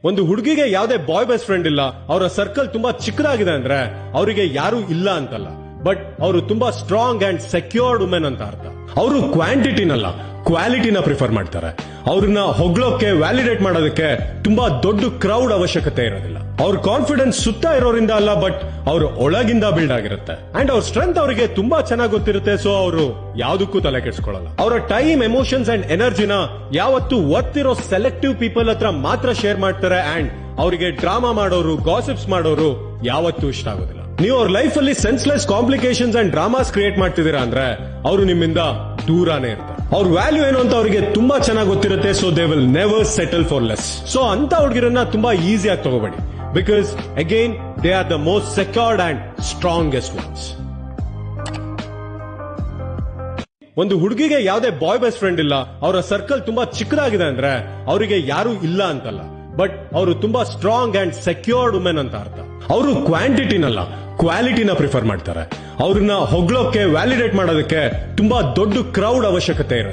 ಒಂದು ಹುಡುಗಿಗೆ ಯಾವ್ದೇ ಬಾಯ್ ಬೆಸ್ಟ್ ಫ್ರೆಂಡ್ ಇಲ್ಲ, ಅವರ ಸರ್ಕಲ್ ತುಂಬಾ ಚಿಕ್ಕದಾಗಿದೆ ಅಂದ್ರೆ ಅವರಿಗೆ ಯಾರು ಇಲ್ಲ ಅಂತಲ್ಲ, ಬಟ್ ಅವರು ತುಂಬಾ ಸ್ಟ್ರಾಂಗ್ ಅಂಡ್ ಸೆಕ್ಯೂರ್ಡ್ ವುಮೆನ್ ಅಂತ ಅರ್ಥ. ಅವರು ಕ್ವಾಂಟಿಟಿನಲ್ಲ ಕ್ವಾಲಿಟಿನ ಪ್ರಿಫರ್ ಮಾಡ್ತಾರೆ. ಅವ್ರನ್ನ ಹೊಗಳೋಕೆ ವ್ಯಾಲಿಡೇಟ್ ಮಾಡೋದಕ್ಕೆ ತುಂಬಾ ದೊಡ್ಡ ಕ್ರೌಡ್ ಅವಶ್ಯಕತೆ ಇರೋದಿಲ್ಲ. ಅವ್ರ ಕಾನ್ಫಿಡೆನ್ಸ್ ಸುತ್ತ ಇರೋರಿಂದ ಅಲ್ಲ, ಬಟ್ ಅವ್ರ ಒಳಗಿಂದ ಬಿಲ್ಡ್ ಆಗಿರುತ್ತೆ. ಅಂಡ್ ಅವ್ರ ಸ್ಟ್ರೆಂತ್ ಅವರಿಗೆ ತುಂಬಾ ಚೆನ್ನಾಗಿ ಗೊತ್ತಿರುತ್ತೆ. ಸೊ ಅವರು ಯಾವ್ದಕ್ಕೂ ತಲೆ ಕೆಡಿಸ್ಕೊಳ್ಳಲ್ಲ. ಅವರ ಟೈಮ್, ಎಮೋಷನ್ಸ್ ಅಂಡ್ ಎನರ್ಜಿನ ಯಾವತ್ತು ಒತ್ತಿರೋ ಸೆಲೆಕ್ಟಿವ್ ಪೀಪಲ್ ಹತ್ರ ಮಾತ್ರ ಶೇರ್ ಮಾಡ್ತಾರೆ. ಅಂಡ್ ಅವರಿಗೆ ಡ್ರಾಮಾ ಮಾಡೋರು, ಗಾಸಿಪ್ಸ್ ಮಾಡೋರು ಯಾವತ್ತೂ ಇಷ್ಟ ಆಗೋದಿಲ್ಲ. ನೀವು ಅವ್ರ ಲೈಫ್ ಅಲ್ಲಿ senseless complications and dramas create ಮಾಡ್ತಿದ್ದೀರಾ ಅಂದ್ರೆ ಅವರು ನಿಮ್ಮಿಂದ ದೂರಾನೇ ಇರ್ತಾರೆ. ಅವ್ರ ವ್ಯಾಲ್ಯೂ ಏನು ಅಂತ ಅವರಿಗೆ ತುಂಬಾ ಚೆನ್ನಾಗಿ ಗೊತ್ತಿರುತ್ತೆ. So they will never settle for less. So ಅಂತ ಹುಡುಗಿರನ್ನ ತುಂಬಾ ಈಸಿಯಾಗಿ ತಗೋಬೇಡಿ. Because again they are the most secured and strongest ones. ಒಂದು ಹುಡುಗಿಗೆ ಯಾವ್ದೇ ಬಾಯ್ ಬೆಸ್ಟ್ ಫ್ರೆಂಡ್ ಇಲ್ಲ, ಅವರ ಸರ್ಕಲ್ ತುಂಬಾ ಚಿಕ್ಕದಾಗಿದೆ ಅಂದ್ರೆ ಅವರಿಗೆ ಯಾರು ಇಲ್ಲ ಅಂತಲ್ಲ, ಬಟ್ ಅವರು ತುಂಬಾ ಸ್ಟ್ರಾಂಗ್ ಅಂಡ್ ಸೆಕ್ಯೂರ್ಡ್ ವುಮೆನ್ ಅಂತ ಅರ್ಥ. ಅವರು ಕ್ವಾಂಟಿಟಿನಲ್ಲ ಕ್ವಾಲಿಟಿನ ಪ್ರಿಫರ್ ಮಾಡ್ತಾರೆ. ಅವ್ರನ್ನ ಹೊಗಳೋಕೆ ವ್ಯಾಲಿಡೇಟ್ ಮಾಡೋದಕ್ಕೆ ತುಂಬಾ ದೊಡ್ಡ ಕ್ರೌಡ್ ಅವಶ್ಯಕತೆ ಇರುತ್ತೆ.